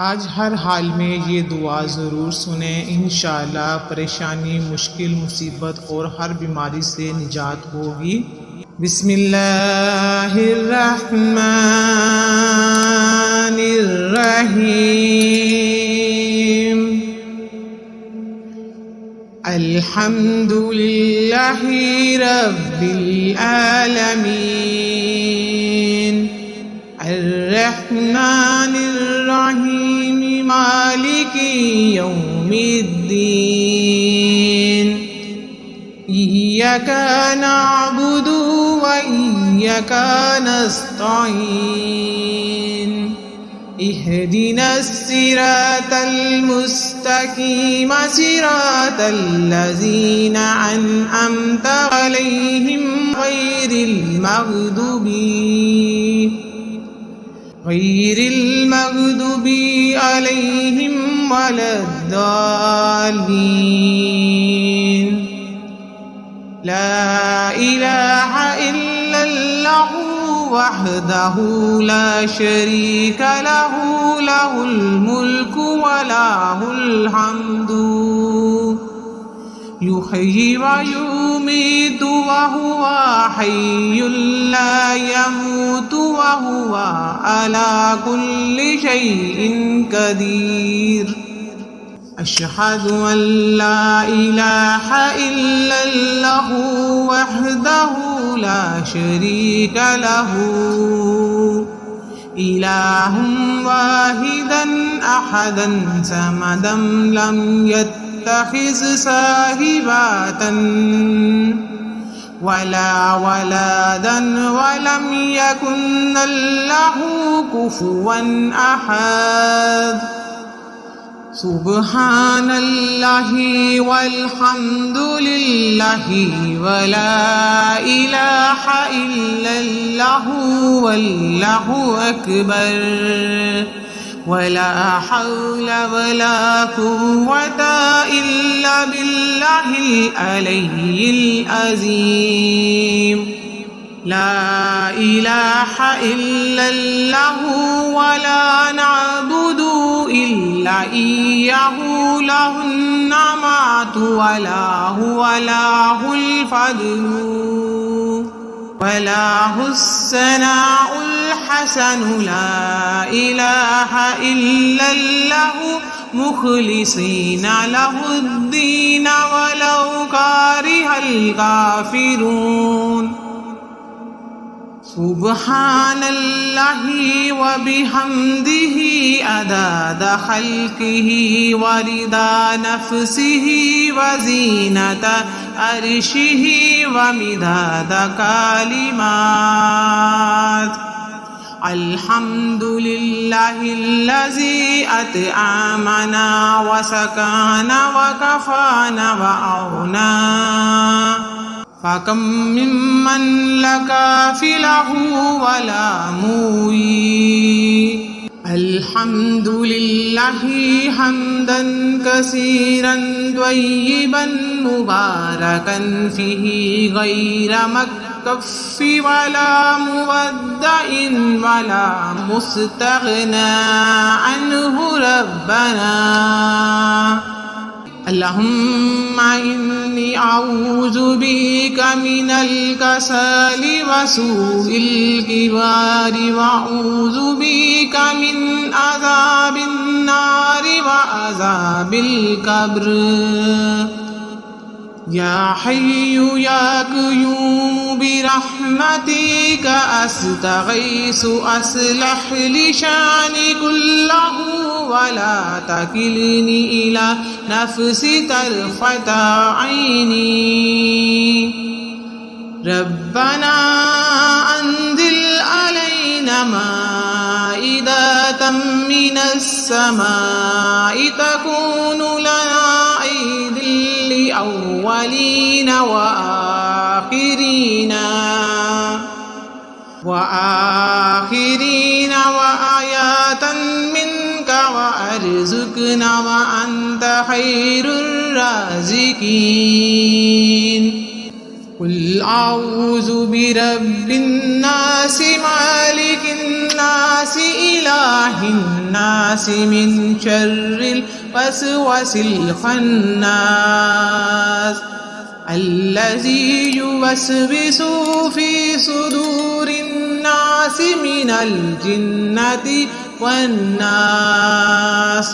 आज हर हाल में ये दुआ ज़रूर सुने, इंशाअल्लाह परेशानी, मुश्किल, मुसीबत और हर बीमारी से निजात होगी। बिस्मिल्लाहिर्रहमानिर्रहीम। अल्हम्दुलिल्लाहि रब्बिल आलमीन, अर्रहमानिर्रहीम, मालिकी यौमिद्दीन। इय्याका नअबुदु व इय्याका नस्तईन। इहदिनस सिरातल मुस्तकीम, सिरातल लज़ीना अनअमता अलैहिम गैरिल मग़दूबी अलैहिम वलद्दाल्लीन। ला इलाहा इल्लल्लाहु वहदहु ला शरीका लहु, लहुल मुल्कु व लहुल हम्दु। युहयी व युमीतु व हुवा हय्युल ला यमूतु व हुवा अला कुल्लि शैइन कदीर। अशहदु अल्ला इलाहा इल्लल्लाहु वहदहु ला शरीका लहु, इलाहुम वाहिदन अहदन समदम लम यत्तखिज़ साहिबतन वला वलदन वलम यकुन लहु कुफुवन अहद। सुब्हानल्लाहि वल्हम्दुलिल्लाहि वला इलाहा इल्लल्लाहु वल्लाहु अकबर। वला हौला वला कुव्वता इल्ला बिल्लाहिल अलिय्यिल अज़ीम। ला इलाहा इल्लल्लाहु वला नअबुदु इल्ला इय्याहु, लहुन नमातु वला हुवा लहुल फद्लु वलाहुस सनाउल हसनु। ला इलाहा इल्लल्लाहु मुखलिसीना लहुद्दीन वलौ कारिहल काफिरून। सुब्हानल्लाहि व बिहम्दिहि अदाद खल्किहि व रिदा नफ्सिहि व ज़ीनत अर्शिहि व मिदाद कालिमात। अल्हम्दुलिल्लाहिल्लज़ी अत'अमना व सकाना व कफाना व औना। फ़कम मिम्मन लकाफ़िलहु वला मुई। अल्हम्दुलिल्लाहि हम्दन कसीरन त्वय्यिबन मुबारकन फ़ीही गैर मक्फ़ी वला मुवद्दइन वला मुस्तग़ना अन्हु रब्बना। अल्लाहुम्मा इन्नी अऊज़ु बिका मिनल कसली व सूइल किबारि व अऊज़ु बिका मिन अज़ाबिन नारि व अज़ाबिल कब्र। या हय्यु या क़य्यूम बिरहमतिका अस्तगीसु अस्लिह ली शानी कुल्लहु वला तकिलनी इला नफ्सी तरफ़ता ऐनी। रब्बना अंज़िल अलैना माइदतम मिनस समाई तकूनु लना ईदिल लिअव्वलीना व आखिरीना व आयातन मिनका व अर्ज़ुक़ना व अंत खैरुर राज़िक़ीन। कुल आऊज़ु बिरब्बिन्नास मालिकिन्नास इलाहिन्नास मिन शर्रिल वसवसिल खन्नास अल्लज़ी युवस्विसु फी सुदूरिन्नास मिनल जिन्नति वन्नास।